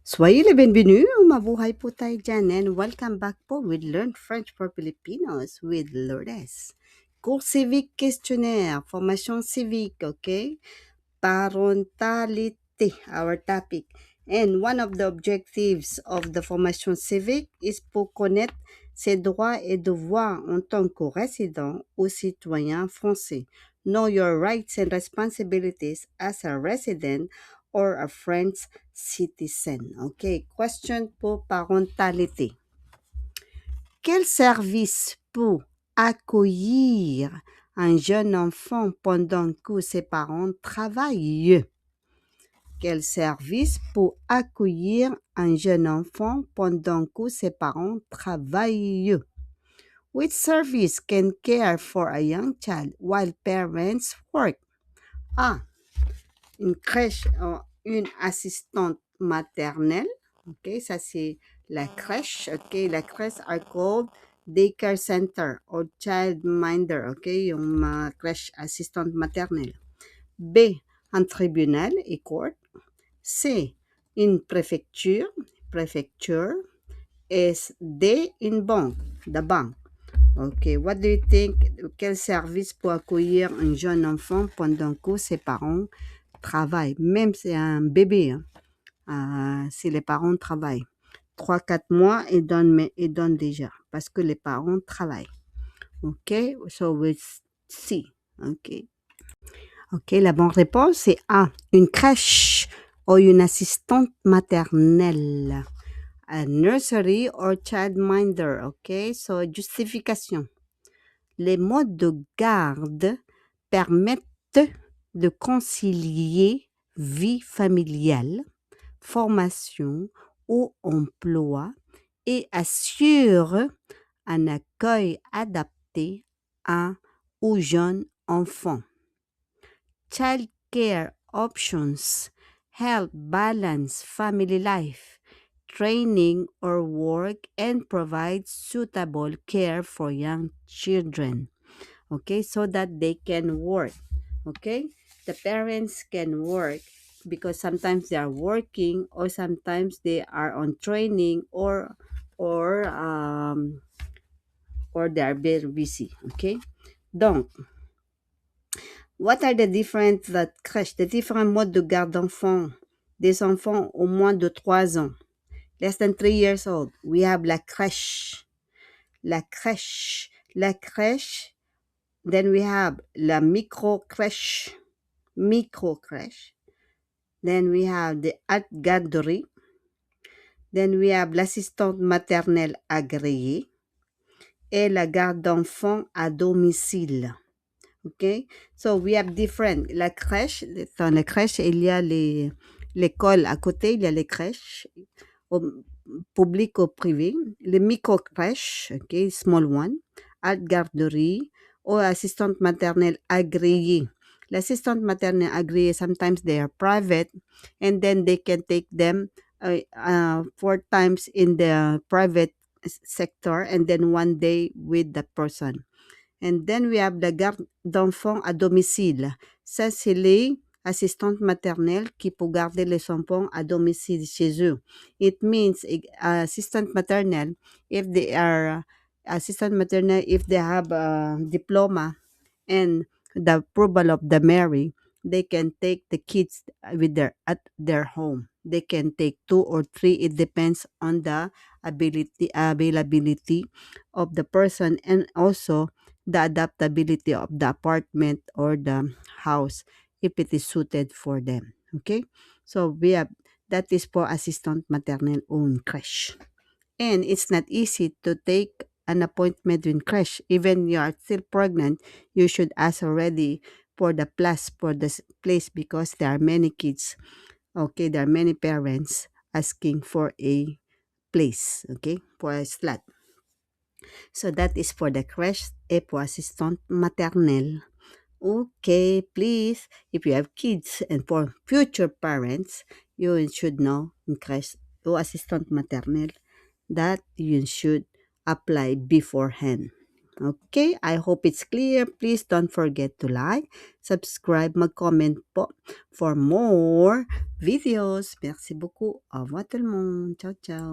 Soyez les bienvenus, mabuhay po tayo dyan, and welcome back po with Learn French for Filipinos with Lourdes. Cours civique questionnaire, formation civique, okay? Parentalité, our topic. And one of the objectives of the formation civique is pour connaître ses droits et devoirs en tant que résident ou citoyen français. Know your rights and responsibilities as a resident or a French citizen. Okay, question pour parentalité. Quel service peut accueillir un jeune enfant pendant que ses parents travaillent? Quel service peut accueillir un jeune enfant pendant que ses parents travaillent? Which service can care for a young child while parents work? A. Une crèche, une assistante maternelle. OK, ça c'est la crèche. OK, la crèche are called daycare center or childminder. OK, yung mga crèche assistante maternelle. B. Un tribunal et court. C. Une préfecture. S. D. Une banque, the bank. OK, what do you think? Quel service peut accueillir un jeune enfant pendant que ses parents travaillent? Même si c'est un bébé, hein, si les parents travaillent. 3-4 mois, ils donnent déjà parce que les parents travaillent. OK, so it's C. OK. OK, la bonne réponse, c'est A. Une crèche ou une assistante maternelle. A nursery or childminder. OK, so justification. Les modes de garde permettent de concilier vie familiale, formation ou emploi et assurent un accueil adapté à aux jeunes enfants. Child care options help balance family life, training or work, and provide suitable care for young children. Okay, so that they can work. Okay, the parents can work because sometimes they are working or sometimes they are on training or they are very busy. Okay, donc what are the different crèches, the different modes de garde d'enfants, des enfants au moins de 3 ans, less than 3 years old? We have la crèche, then we have la micro-crèche, then we have the garderie, then we have l'assistante maternelle agréée et la garde d'enfants à domicile. OK? So we have different. La crèche, dans la crèche, il y a l'école à côté, il y a les crèches, publiques ou privées, les micro-crèches, OK, small one, garderie ou assistante maternelle agréée. L'assistante maternelle agréée, sometimes they are private and then they can take them 4 times in the private sector and then 1 day with the person. And then we have la garde d'enfants à domicile. Ça, c'est les assistantes maternelles qui peuvent garder les enfants à domicile chez eux. It means assistant maternelle, if they have a diploma and the approval of the mairie, they can take the kids at their home. They can take 2 or 3. It depends on the availability of the person and also the adaptability of the apartment or the house if it is suited for them. Okay? So that is for assistant maternelle ou une crèche. And it's not easy to take an appointment in crèche. Even you are still pregnant, you should ask already for the place because there are many kids. Okay, there are many parents asking for a place, okay, for a slot. So that is for the crèche et pour assistante maternelle. Okay, please, if you have kids and for future parents, you should know in crèche or assistante maternelle that you should apply beforehand. Okay, I hope it's clear. Please don't forget to like, subscribe, mag-comment po for more videos. Merci beaucoup. Au revoir tout le monde. Ciao, ciao.